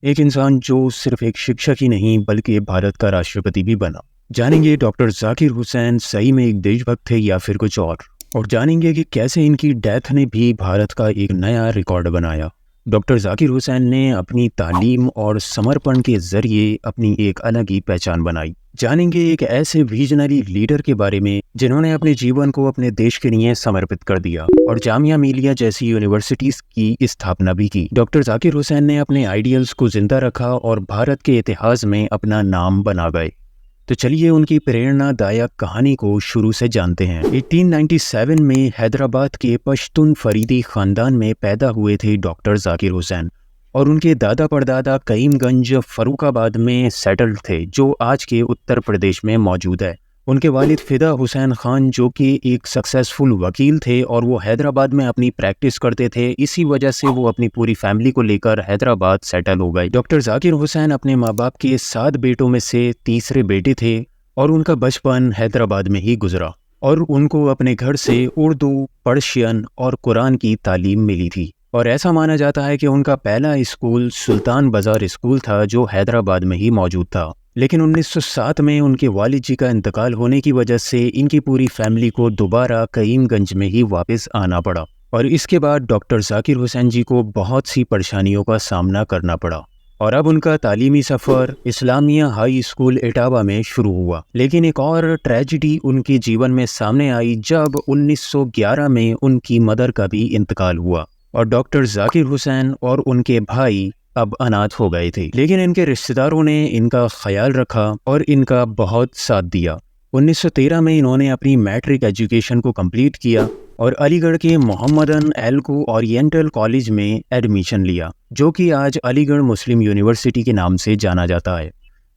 एक इंसान जो सिर्फ एक शिक्षक ही नहीं बल्कि भारत का राष्ट्रपति भी बना। जानेंगे डॉक्टर जाकिर हुसैन सही में एक देशभक्त थे या फिर कुछ और जानेंगे कि कैसे इनकी डेथ ने भी भारत का एक नया रिकॉर्ड बनाया। डॉक्टर जाकिर हुसैन ने अपनी तालीम और समर्पण के जरिए अपनी एक अलग ही पहचान बनाई। जानेंगे एक ऐसे विजनरी लीडर के बारे में जिन्होंने अपने जीवन को अपने देश के लिए समर्पित कर दिया और जामिया मिलिया जैसी यूनिवर्सिटीज की स्थापना भी की। डॉक्टर जाकिर हुसैन ने अपने आइडियल्स को जिंदा रखा और भारत के इतिहास में अपना नाम बना गए। तो चलिए उनकी प्रेरणादायक कहानी को शुरू से जानते हैं। 1897 में हैदराबाद के पश्तून फरीदी खानदान में पैदा हुए थे डॉक्टर जाकिर हुसैन और उनके दादा परदादा करीमगंज फरुखाबाद में सेटल्ड थे, जो आज के उत्तर प्रदेश में मौजूद है। उनके वालिद फिदा हुसैन खान जो कि एक सक्सेसफुल वकील थे और वो हैदराबाद में अपनी प्रैक्टिस करते थे, इसी वजह से वो अपनी पूरी फैमिली को लेकर हैदराबाद सेटल हो गए। डॉक्टर जाकिर हुसैन अपने माँ बाप के 7 बेटों में से तीसरे बेटे थे और उनका बचपन हैदराबाद में ही गुजरा और उनको अपने घर से उर्दू, पर्शियन और कुरान की तालीम मिली थी। और ऐसा माना जाता है कि उनका पहला स्कूल सुल्तान बाजार स्कूल था जो हैदराबाद में ही मौजूद था। लेकिन 1907 में उनके वालिद जी का इंतकाल होने की वजह से इनकी पूरी फैमिली को दोबारा करीमगंज में ही वापस आना पड़ा और इसके बाद डॉक्टर जाकिर हुसैन जी को बहुत सी परेशानियों का सामना करना पड़ा और अब उनका तालीमी सफ़र इस्लामिया हाई स्कूल इटावा में शुरू हुआ। लेकिन एक और ट्रेजिडी उनके जीवन में सामने आई जब 1911 में उनकी मदर का भी इंतकाल हुआ और डॉक्टर जाकिर हुसैन और उनके भाई अब अनाथ हो गए थे। लेकिन इनके रिश्तेदारों ने इनका ख्याल रखा और इनका बहुत साथ दिया। 1913 में इन्होंने अपनी मैट्रिक एजुकेशन को कंप्लीट किया और अलीगढ़ के मोहम्मदन एल्को ओरिएंटल कॉलेज में एडमिशन लिया, जो कि आज अलीगढ़ मुस्लिम यूनिवर्सिटी के नाम से जाना जाता है।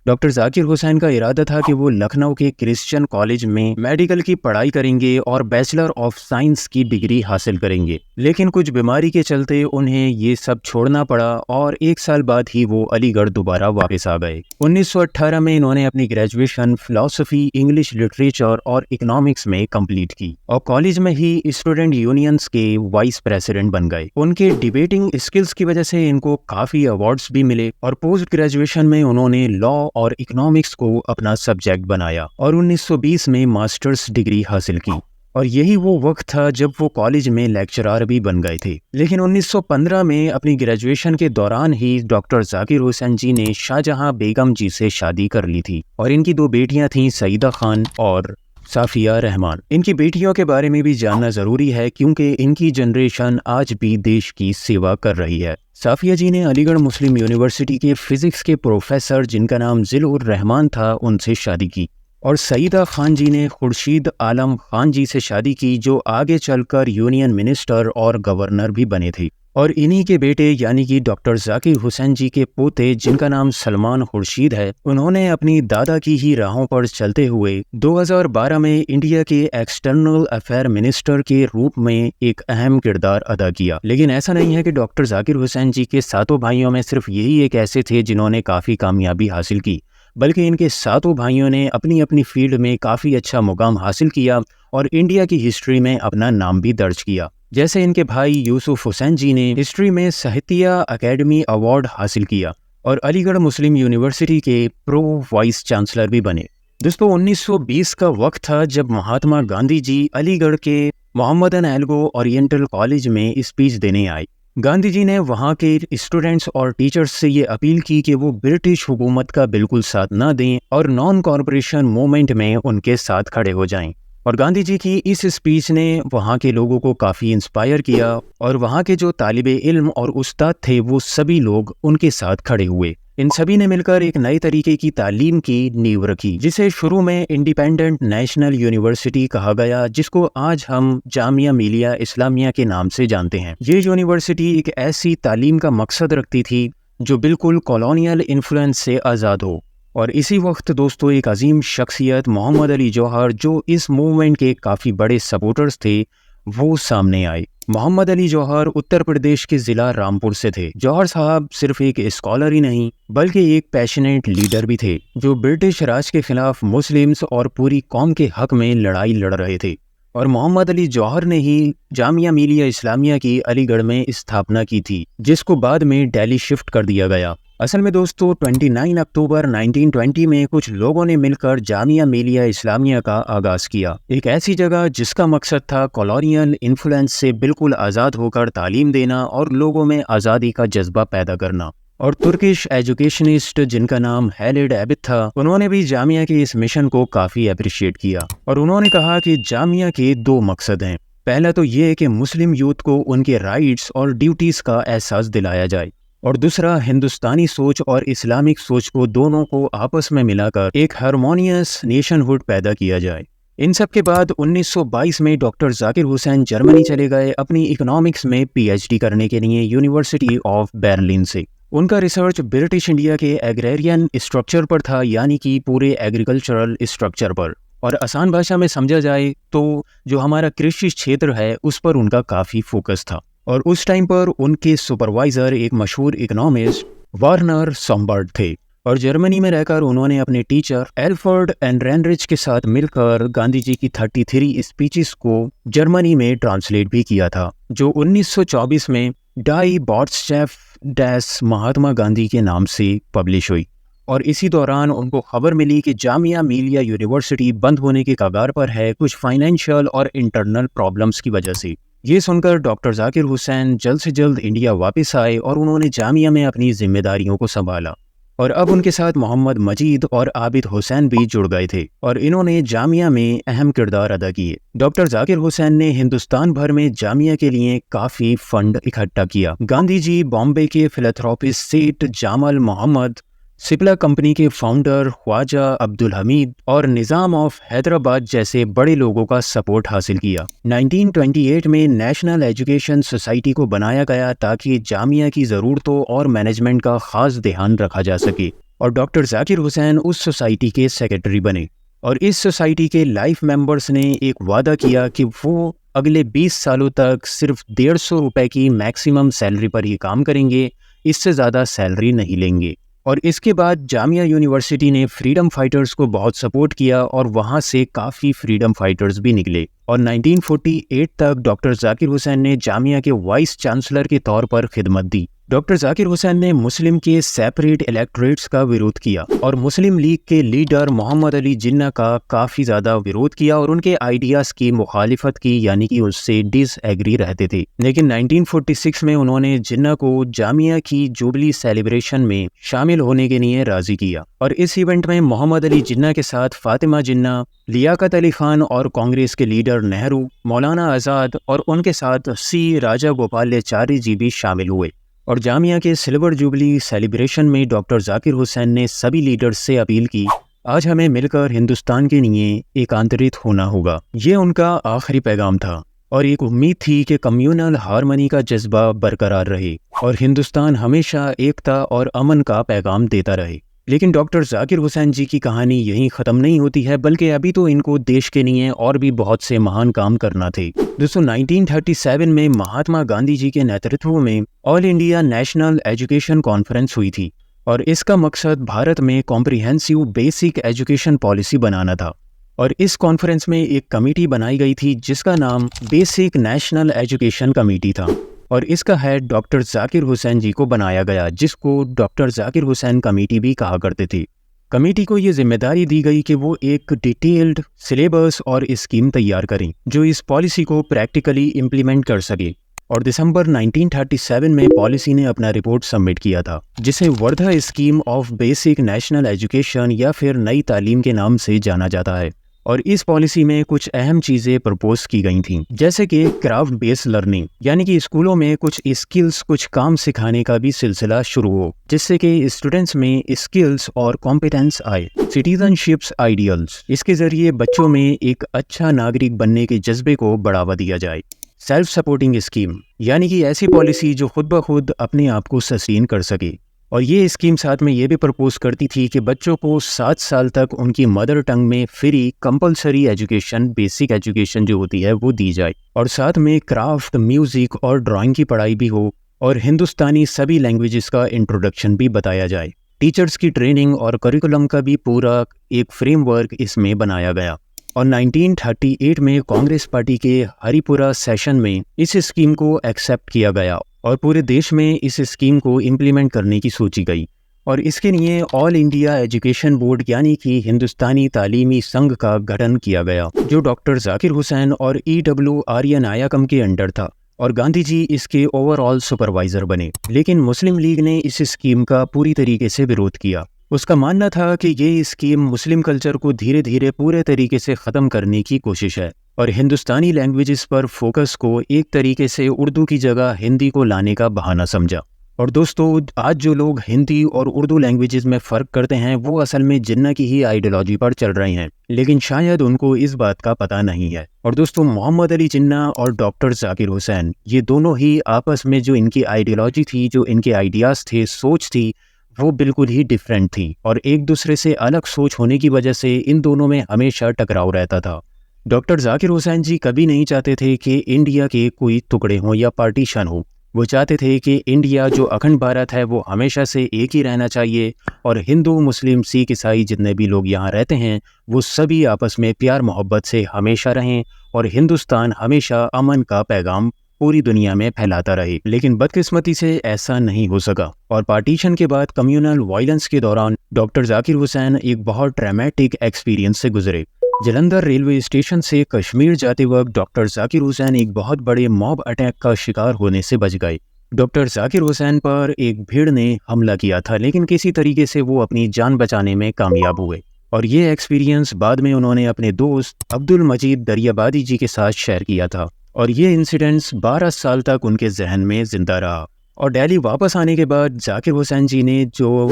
डॉक्टर जाकिर हुसैन का इरादा था कि वो लखनऊ के क्रिश्चियन कॉलेज में मेडिकल की पढ़ाई करेंगे और बैचलर ऑफ साइंस की डिग्री हासिल करेंगे। लेकिन कुछ बीमारी के चलते उन्हें ये सब छोड़ना पड़ा और 1 साल बाद ही वो अलीगढ़ दोबारा वापस आ गए। 1918 में इन्होंने अपनी ग्रेजुएशन फिलॉसफी, इंग्लिश लिटरेचर और इकोनॉमिक्स में कंप्लीट की और कॉलेज में ही स्टूडेंट यूनियंस के वाइस प्रेसिडेंट बन गए। उनके डिबेटिंग स्किल्स की वजह से इनको काफी अवार्ड्स भी मिले और पोस्ट ग्रेजुएशन में उन्होंने लॉ और इकोनॉमिक्स को अपना सब्जेक्ट बनाया और 1920 में मास्टर्स डिग्री हासिल की और यही वो वक्त था जब वो कॉलेज में लेक्चरर भी बन गए थे। लेकिन 1915 में अपनी ग्रेजुएशन के दौरान ही डॉक्टर जाकिर हुसैन जी ने शाहजहां बेगम जी से शादी कर ली थी और इनकी 2 बेटियां थीं, सईदा खान और साफिया रहमान। इनकी बेटियों के बारे में भी जानना जरूरी है क्योंकि इनकी जनरेशन आज भी देश की सेवा कर रही है। साफिया जी ने अलीगढ़ मुस्लिम यूनिवर्सिटी के फिजिक्स के प्रोफेसर जिनका नाम जिल-उर रहमान था उनसे शादी की और सईदा खान जी ने खुर्शीद आलम खान जी से शादी की जो आगे चलकर यूनियन मिनिस्टर और गवर्नर भी बने थे। और इन्हीं के बेटे यानी कि डॉक्टर जाकिर हुसैन जी के पोते जिनका नाम सलमान खुर्शीद है, उन्होंने अपनी दादा की ही राहों पर चलते हुए 2012 में इंडिया के एक्सटर्नल अफेयर मिनिस्टर के रूप में एक अहम किरदार अदा किया। लेकिन ऐसा नहीं है कि डॉक्टर जाकिर हुसैन जी के 7 भाइयों में सिर्फ यही एक ऐसे थे जिन्होंने काफ़ी कामयाबी हासिल की, बल्कि इनके 7 भाइयों ने अपनी अपनी फील्ड में काफ़ी अच्छा मुकाम हासिल किया और इंडिया की हिस्ट्री में अपना नाम भी दर्ज किया। जैसे इनके भाई यूसुफ हुसैन जी ने हिस्ट्री में साहित्य अकेडमी अवार्ड हासिल किया और अलीगढ़ मुस्लिम यूनिवर्सिटी के प्रो वाइस चांसलर भी बने। दोस्तों 1920 का वक्त था जब महात्मा गांधी जी अलीगढ़ के मोहम्मदन एल्को ओरिएंटल कॉलेज में स्पीच देने आए। गांधी जी ने वहाँ के स्टूडेंट्स और टीचर्स से ये अपील की कि वो ब्रिटिश हुकूमत का बिल्कुल साथ ना दें और नॉन कॉर्पोरेशन मूवमेंट में उनके साथ खड़े हो जाएं। और गांधी जी की इस स्पीच ने वहाँ के लोगों को काफ़ी इंस्पायर किया और वहाँ के जो तालिबे इल्म और उस्ताद थे वो सभी लोग उनके साथ खड़े हुए। इन सभी ने मिलकर एक नए तरीके की तालीम की नींव रखी जिसे शुरू में इंडिपेंडेंट नेशनल यूनिवर्सिटी कहा गया, जिसको आज हम जामिया मिलिया इस्लामिया के नाम से जानते हैं। ये यूनिवर्सिटी एक ऐसी तालीम का मकसद रखती थी जो बिल्कुल कॉलोनियल इन्फ्लुएंस से आज़ाद हो। और इसी वक्त दोस्तों एक अजीम शख्सियत मोहम्मद अली जौहर, जो इस मूवमेंट के काफ़ी बड़े सपोर्टर्स थे, वो सामने आए। मोहम्मद अली जौहर उत्तर प्रदेश के ज़िला रामपुर से थे। जौहर साहब सिर्फ एक स्कॉलर ही नहीं बल्कि एक पैशनेट लीडर भी थे जो ब्रिटिश राज के खिलाफ मुस्लिम्स और पूरी कौम के हक में लड़ाई लड़ रहे थे। और मोहम्मद अली जौहर ने ही जामिया मिलिया इस्लामिया की अलीगढ़ में स्थापना की थी, जिसको बाद में दिल्ली शिफ्ट कर दिया गया। असल में दोस्तों 29 अक्टूबर 1920 में कुछ लोगों ने मिलकर जामिया मिलिया इस्लामिया का आगाज किया। एक ऐसी जगह जिसका मकसद था कॉलोनियल इन्फ्लुएंस से बिल्कुल आज़ाद होकर तालीम देना और लोगों में आज़ादी का जज्बा पैदा करना। और तुर्किश एजुकेशनिस्ट जिनका नाम हैलिड एबिद था, उन्होंने भी जामिया के इस मिशन को काफ़ी अप्रिशिएट किया और उन्होंने कहा कि जामिया के दो मकसद हैं। पहला तो ये है कि मुस्लिम यूथ को उनके राइट्स और ड्यूटीज़ का एहसास दिलाया जाए, और दूसरा हिंदुस्तानी सोच और इस्लामिक सोच को दोनों को आपस में मिलाकर एक हार्मोनियस नेशनहुड पैदा किया जाए। इन सब के बाद 1922 में डॉक्टर जाकिर हुसैन जर्मनी चले गए अपनी इकोनॉमिक्स में पीएचडी करने के लिए यूनिवर्सिटी ऑफ बर्लिन से। उनका रिसर्च ब्रिटिश इंडिया के एग्रेरियन स्ट्रक्चर पर था, यानी कि पूरे एग्रीकल्चरल स्ट्रक्चर पर, और आसान भाषा में समझा जाए तो जो हमारा कृषि क्षेत्र है उस पर उनका काफ़ी फोकस था। और उस टाइम पर उनके सुपरवाइज़र एक मशहूर इकोनॉमिस्ट वार्नर सोमबर्ग थे, और जर्मनी में रहकर उन्होंने अपने टीचर एल्फ्रेड एनरेनरिच के साथ मिलकर गांधी जी की 33 स्पीचेस को जर्मनी में ट्रांसलेट भी किया था, जो 1924 में डाई बॉट्सचेफ डैस महात्मा गांधी के नाम से पब्लिश हुई। और इसी दौरान उनको खबर मिली कि जामिया मिलिया यूनिवर्सिटी बंद होने के कगार पर है, कुछ फाइनेंशियल और इंटरनल प्रॉब्लम्स की वजह से। ये सुनकर डॉक्टर जाकिर हुसैन जल्द से जल्द इंडिया वापस आए और उन्होंने जामिया में अपनी जिम्मेदारियों को संभाला। और अब उनके साथ मोहम्मद मजीद और आबिद हुसैन भी जुड़ गए थे और इन्होंने जामिया में अहम किरदार अदा किए। डॉक्टर जाकिर हुसैन ने हिंदुस्तान भर में जामिया के लिए काफ़ी फंड इकट्ठा किया। गांधी जी बॉम्बे के फिलैंथ्रोपिस्ट सेठ जामल मोहम्मद, सिप्ला कंपनी के फाउंडर ख्वाजा अब्दुल हमीद और निज़ाम ऑफ हैदराबाद जैसे बड़े लोगों का सपोर्ट हासिल किया। 1928 में नेशनल एजुकेशन सोसाइटी को बनाया गया ताकि जामिया की ज़रूरतों और मैनेजमेंट का ख़ास ध्यान रखा जा सके, और डॉक्टर जाकिर हुसैन उस सोसाइटी के सेक्रेटरी बने। और इस सोसाइटी के लाइफ मेंबर्स ने एक वादा किया कि वो अगले 20 सालों तक सिर्फ 150 रुपये की मैक्सिमम सैलरी पर ही काम करेंगे, इससे ज़्यादा सैलरी नहीं लेंगे। और इसके बाद जामिया यूनिवर्सिटी ने फ्रीडम फाइटर्स को बहुत सपोर्ट किया और वहाँ से काफ़ी फ्रीडम फाइटर्स भी निकले। और 1948 तक डॉक्टर जाकिर हुसैन ने जामिया के वाइस चांसलर के तौर पर खिदमत दी। डॉक्टर जाकिर हुसैन ने मुस्लिम के सेपरेट इलेक्टोरेट्स का विरोध किया और मुस्लिम लीग के लीडर मोहम्मद अली जिन्ना का काफ़ी ज़्यादा विरोध किया और उनके आइडियाज़ की मुखालिफत की, यानी कि उससे डिसएग्री रहते थे। लेकिन 1946 में उन्होंने जिन्ना को जामिया की जुबली सेलिब्रेशन में शामिल होने के लिए राज़ी किया, और इस इवेंट में मोहम्मद अली जिन्ना के साथ फातिमा जिन्ना, लियाकत अली खान और कांग्रेस के लीडर नेहरू, मौलाना आज़ाद और उनके साथ सी राजा गोपालाचारी जी भी शामिल हुए। और जामिया के सिल्वर जुबली सेलिब्रेशन में डॉक्टर जाकिर हुसैन ने सभी लीडर्स से अपील की, आज हमें मिलकर हिंदुस्तान के लिए एकांतरित होना होगा। ये उनका आखिरी पैगाम था और एक उम्मीद थी कि कम्युनल हार्मनी का जज्बा बरकरार रहे और हिंदुस्तान हमेशा एकता और अमन का पैगाम देता रहे। लेकिन डॉक्टर जाकिर हुसैन जी की कहानी यहीं ख़त्म नहीं होती है, बल्कि अभी तो इनको देश के लिए और भी बहुत से महान काम करना थे। दोस्तों 1937 में महात्मा गांधी जी के नेतृत्व में all India national education conference हुई थी और इसका मकसद भारत में कॉम्प्रिहेंसिव बेसिक एजुकेशन पॉलिसी बनाना था। और इस कॉन्फ्रेंस में एक कमेटी बनाई गई थी जिसका नाम बेसिक नेशनल एजुकेशन कमेटी था, और इसका हेड डॉक्टर जाकिर हुसैन जी को बनाया गया, जिसको डॉक्टर जाकिर हुसैन कमेटी भी कहा करते थे। कमेटी को ये जिम्मेदारी दी गई कि वो एक डिटेल्ड सिलेबस और स्कीम तैयार करें जो इस पॉलिसी को प्रैक्टिकली इम्प्लीमेंट कर सके। और दिसंबर 1937 में पॉलिसी ने अपना रिपोर्ट सबमिट किया था, जिसे Wardha scheme of basic national education या फिर नई तालीम के नाम से जाना जाता है। और इस पॉलिसी में कुछ अहम चीज़ें प्रपोज की गई थीं, जैसे कि क्राफ्ट बेस्ड लर्निंग, यानी कि स्कूलों में कुछ स्किल्स, कुछ काम सिखाने का भी सिलसिला शुरू हो, जिससे कि स्टूडेंट्स में स्किल्स और कॉम्पिटेंस आए। सिटीजनशिप्स आइडियल्स, इसके ज़रिए बच्चों में एक अच्छा नागरिक बनने के जज्बे को बढ़ावा दिया जाए। सेल्फ सपोर्टिंग स्कीम, यानी कि ऐसी पॉलिसी जो खुद ब खुद अपने आप को सस्टेन कर सके। और ये स्कीम साथ में ये भी प्रपोज करती थी कि बच्चों को 7 साल तक उनकी मदर टंग में free compulsory education, basic education जो होती है वो दी जाए, और साथ में क्राफ्ट, म्यूज़िक और ड्राइंग की पढ़ाई भी हो, और हिंदुस्तानी सभी लैंग्वेजेस का इंट्रोडक्शन भी बताया जाए। टीचर्स की ट्रेनिंग और करिकुलम का भी पूरा एक फ्रेमवर्क इसमें बनाया गया। और 1938 में कांग्रेस पार्टी के हरिपुरा सेशन में इस स्कीम को एक्सेप्ट किया गया और पूरे देश में इस स्कीम को इम्प्लीमेंट करने की सोची गई। और इसके लिए ऑल इंडिया एजुकेशन बोर्ड यानी कि हिंदुस्तानी तालीमी संघ का गठन किया गया, जो डॉक्टर जाकिर हुसैन और EW आर्य नायकम के अंडर था, और गांधी जी इसके ओवरऑल सुपरवाइजर बने। लेकिन मुस्लिम लीग ने इस स्कीम का पूरी तरीके से विरोध किया। उसका मानना था कि ये स्कीम मुस्लिम कल्चर को धीरे धीरे पूरे तरीके से ख़त्म करने की कोशिश है और हिंदुस्तानी लैंग्वेजेस पर फोकस को एक तरीके से उर्दू की जगह हिंदी को लाने का बहाना समझा। और दोस्तों, आज जो लोग हिंदी और उर्दू लैंग्वेजेस में फ़र्क करते हैं वो असल में जिन्ना की ही आइडियोलॉजी पर चल रहे हैं, लेकिन शायद उनको इस बात का पता नहीं है। और दोस्तों, मोहम्मद अली जिन्ना और डॉक्टर जाकिर हुसैन, ये दोनों ही आपस में जो इनकी आइडियोलॉजी थी, जो इनके आइडियाज़ थे, सोच थी, वो बिल्कुल ही डिफरेंट थी और एक दूसरे से अलग सोच होने की वजह से इन दोनों में हमेशा टकराव रहता था। डॉक्टर जाकिर हुसैन जी कभी नहीं चाहते थे कि इंडिया के कोई टुकड़े हों या पार्टीशन हो। वो चाहते थे कि इंडिया जो अखंड भारत है वो हमेशा से एक ही रहना चाहिए और हिंदू, मुस्लिम, सिख, ईसाई जितने भी लोग यहाँ रहते हैं वो सभी आपस में प्यार मोहब्बत से हमेशा रहें और हिंदुस्तान हमेशा अमन का पैगाम पूरी दुनिया में फैलाता रहे। लेकिन बदकिस्मती से ऐसा नहीं हो सका और पार्टीशन के बाद कम्युनल वायलेंस के दौरान डॉक्टर जाकिर हुसैन एक बहुत ड्रामेटिक एक्सपीरियंस से गुजरे। जलंधर रेलवे स्टेशन से कश्मीर जाते वक्त डॉक्टर जाकिर हुसैन एक बहुत बड़े मॉब अटैक का शिकार होने से बच गए। डॉक्टर जाकिर हुसैन पर एक भीड़ ने हमला किया था, लेकिन किसी तरीके से वो अपनी जान बचाने में कामयाब हुए और ये एक्सपीरियंस बाद में उन्होंने अपने दोस्त अब्दुल मजीद दरियाबादी जी के साथ शेयर किया था और ये इंसिडेंट्स 12 साल तक उनके जहन में जिंदा रहा। और दिल्ली वापस आने के बाद जाकिर हुसैन जी ने जो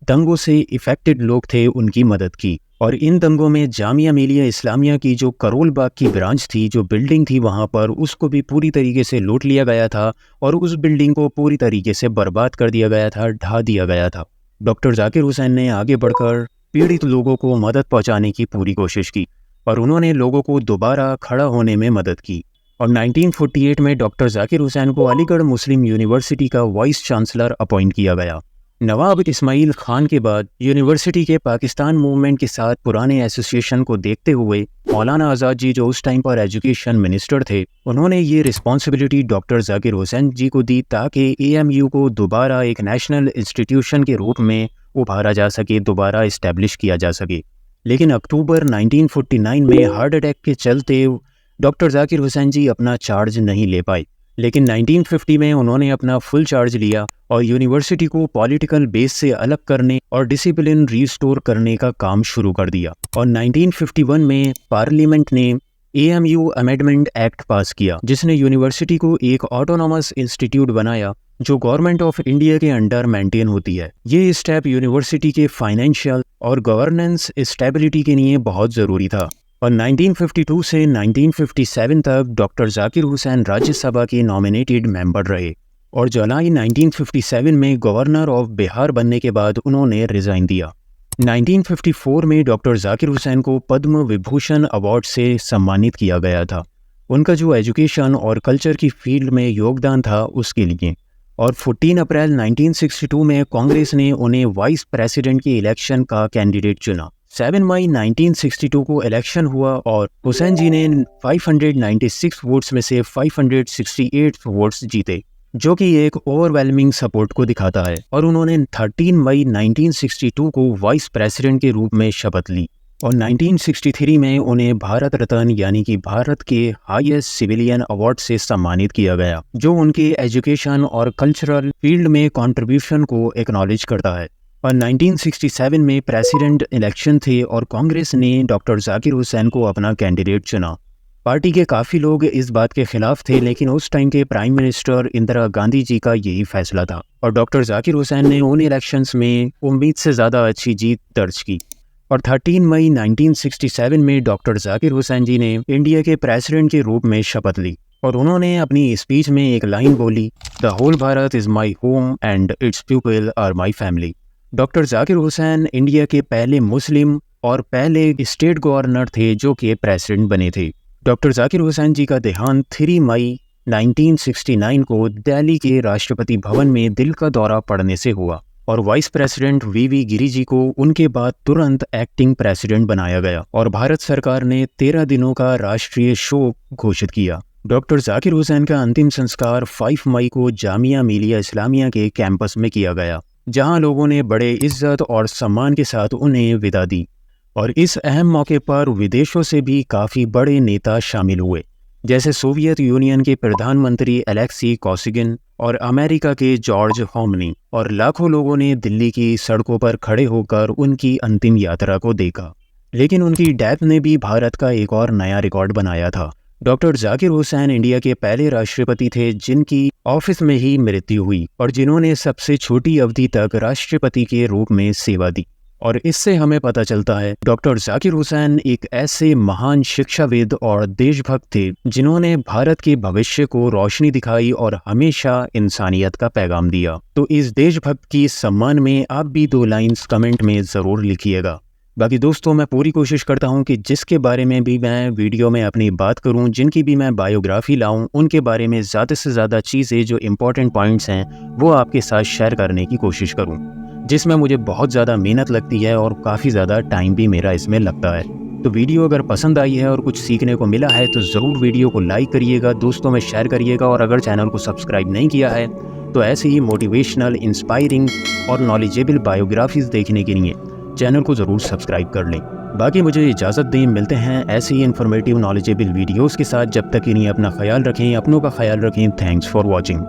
दंगों से इफ़ेक्टेड लोग थे उनकी मदद की और इन दंगों में जामिया मिलिया इस्लामिया की जो करोल बाग की ब्रांच थी, जो बिल्डिंग थी वहाँ पर, उसको भी पूरी तरीके से लूट लिया गया था और उस बिल्डिंग को पूरी तरीके से बर्बाद कर दिया गया था, ढा दिया गया था। डॉक्टर जाकिर हुसैन ने आगे बढ़कर पीड़ित लोगों को मदद पहुँचाने की पूरी कोशिश की और उन्होंने लोगों को दोबारा खड़ा होने में मदद की। और 1948 में डॉक्टर जाकिर हुसैन को अलीगढ़ मुस्लिम यूनिवर्सिटी का वाइस चांसलर अपॉइंट किया गया। नवाब इस्माइल खान के बाद यूनिवर्सिटी के पाकिस्तान मूवमेंट के साथ पुराने एसोसिएशन को देखते हुए मौलाना आज़ाद जी, जो उस टाइम पर एजुकेशन मिनिस्टर थे, उन्होंने ये रिस्पॉन्सिबिलिटी डॉक्टर जाकिर हुसैन जी को दी ताकि AMU को दोबारा एक नेशनल इंस्टीट्यूशन के रूप में उभारा जा सके, दोबारा इस्टेब्लिश किया जा सके। लेकिन अक्टूबर 1949 में हार्ट अटैक के चलते डॉक्टर जाकिर हुसैन जी अपना चार्ज नहीं ले पाए, लेकिन 1950 में उन्होंने अपना फुल चार्ज लिया और यूनिवर्सिटी को पॉलिटिकल बेस से अलग करने और डिसिप्लिन रिस्टोर करने का काम शुरू कर दिया। और 1951 में पार्लियामेंट ने AMU अमेंडमेंट एक्ट पास किया, जिसने यूनिवर्सिटी को एक ऑटोनॉमस इंस्टीट्यूट बनाया जो गवर्नमेंट ऑफ इंडिया के अंडर मेंटेन होती है। ये स्टेप यूनिवर्सिटी के फाइनेंशियल और गवर्नेंस स्टेबिलिटी के लिए बहुत ज़रूरी था। और 1952 से 1957 तक डॉक्टर जाकिर हुसैन राज्यसभा के नॉमिनेटेड मेंबर रहे और जुलाई 1957 में गवर्नर ऑफ बिहार बनने के बाद उन्होंने रिज़ाइन दिया। 1954 में डॉक्टर जाकिर हुसैन को पद्म विभूषण अवार्ड से सम्मानित किया गया था, उनका जो एजुकेशन और कल्चर की फील्ड में योगदान था उसके लिए। और 14 अप्रैल 1962 में कांग्रेस ने उन्हें वाइस प्रेसिडेंट के इलेक्शन का कैंडिडेट चुना। 7 मई 1962 को इलेक्शन हुआ और हुसैन जी ने 596 वोट्स में से 568 वोट्स जीते, जो कि एक ओवरवेलमिंग सपोर्ट को दिखाता है। और उन्होंने 13 मई 1962 को वाइस प्रेसिडेंट के रूप में शपथ ली और 1963 में उन्हें भारत रत्न यानी कि भारत के हाईएस्ट सिविलियन अवार्ड से सम्मानित किया गया, जो उनके एजुकेशन और कल्चरल फील्ड में कंट्रीब्यूशन को एक्नॉलेज करता है। और 1967 में प्रेसिडेंट इलेक्शन थे और कांग्रेस ने डॉक्टर जाकिर हुसैन को अपना कैंडिडेट चुना। पार्टी के काफ़ी लोग इस बात के खिलाफ थे, लेकिन उस टाइम के प्राइम मिनिस्टर इंदिरा गांधी जी का यही फैसला था और डॉक्टर जाकिर हुसैन ने उन इलेक्शंस में उम्मीद से ज़्यादा अच्छी जीत दर्ज की। और 13 मई 1967 में डॉक्टर जाकिर हुसैन जी ने इंडिया के प्रेसिडेंट के रूप में शपथ ली और उन्होंने अपनी स्पीच में एक लाइन बोली, the whole Bharat is my home and its people are my family. Doctor Zakir Hussain India के पहले मुस्लिम और पहले स्टेट गवर्नर थे जो कि प्रेसिडेंट बने थे। डॉक्टर जाकिर हुसैन जी का देहांत 3 मई 1969 को दिल्ली के राष्ट्रपति भवन में दिल का दौरा पड़ने से हुआ और vice president VV Giri ji को उनके बाद तुरंत एक्टिंग प्रेसिडेंट बनाया गया और भारत सरकार ने 13 दिनों का राष्ट्रीय शोक घोषित किया। डॉक्टर जाकिर हुसैन का अंतिम संस्कार 5 मई को जामिया मिलिया इस्लामिया के कैंपस में किया गया जहां लोगों ने बड़े इज्जत और सम्मान के साथ उन्हें विदा दी। और इस अहम मौके पर विदेशों से भी काफ़ी बड़े नेता शामिल हुए, जैसे सोवियत यूनियन के प्रधानमंत्री अलेक्सी कोसिगिन और अमेरिका के जॉर्ज होमनी। और लाखों लोगों ने दिल्ली की सड़कों पर खड़े होकर उनकी अंतिम यात्रा को देखा। लेकिन उनकी डेथ ने भी भारत का एक और नया रिकॉर्ड बनाया था। डॉक्टर जाकिर हुसैन इंडिया के पहले राष्ट्रपति थे जिनकी ऑफिस में ही मृत्यु हुई और जिन्होंने सबसे छोटी अवधि तक राष्ट्रपति के रूप में सेवा दी। और इससे हमें पता चलता है डॉक्टर जाकिर हुसैन एक ऐसे महान शिक्षाविद और देशभक्त थे जिन्होंने भारत के भविष्य को रोशनी दिखाई और हमेशा इंसानियत का पैगाम दिया। तो इस देशभक्त की सम्मान में आप भी 2 लाइन्स कमेंट में ज़रूर लिखिएगा। बाकी दोस्तों, मैं पूरी कोशिश करता हूं कि जिसके बारे में भी मैं वीडियो में अपनी बात करूं, जिनकी भी मैं बायोग्राफी लाऊं, उनके बारे में ज़्यादा से ज़्यादा चीज़ें जो इम्पोर्टेंट पॉइंट्स हैं वो आपके साथ शेयर करने की कोशिश करूं, जिसमें मुझे बहुत ज़्यादा मेहनत लगती है और काफ़ी ज़्यादा टाइम भी मेरा इसमें लगता है। तो वीडियो अगर पसंद आई है और कुछ सीखने को मिला है तो ज़रूर वीडियो को लाइक करिएगा, दोस्तों में शेयर करिएगा। और अगर चैनल को सब्सक्राइब नहीं किया है तो ऐसे ही मोटिवेशनल, इंस्पायरिंग और नॉलेजेबल बायोग्राफीज़ देखने के लिए चैनल को ज़रूर सब्सक्राइब कर लें। बाकी मुझे इजाज़त दें, मिलते हैं ऐसे ही इन्फॉर्मेटिव नॉलेजेबल वीडियोज़ के साथ। जब तक के लिए अपना ख्याल रखें, अपनों का ख्याल रखें। Thanks for watching.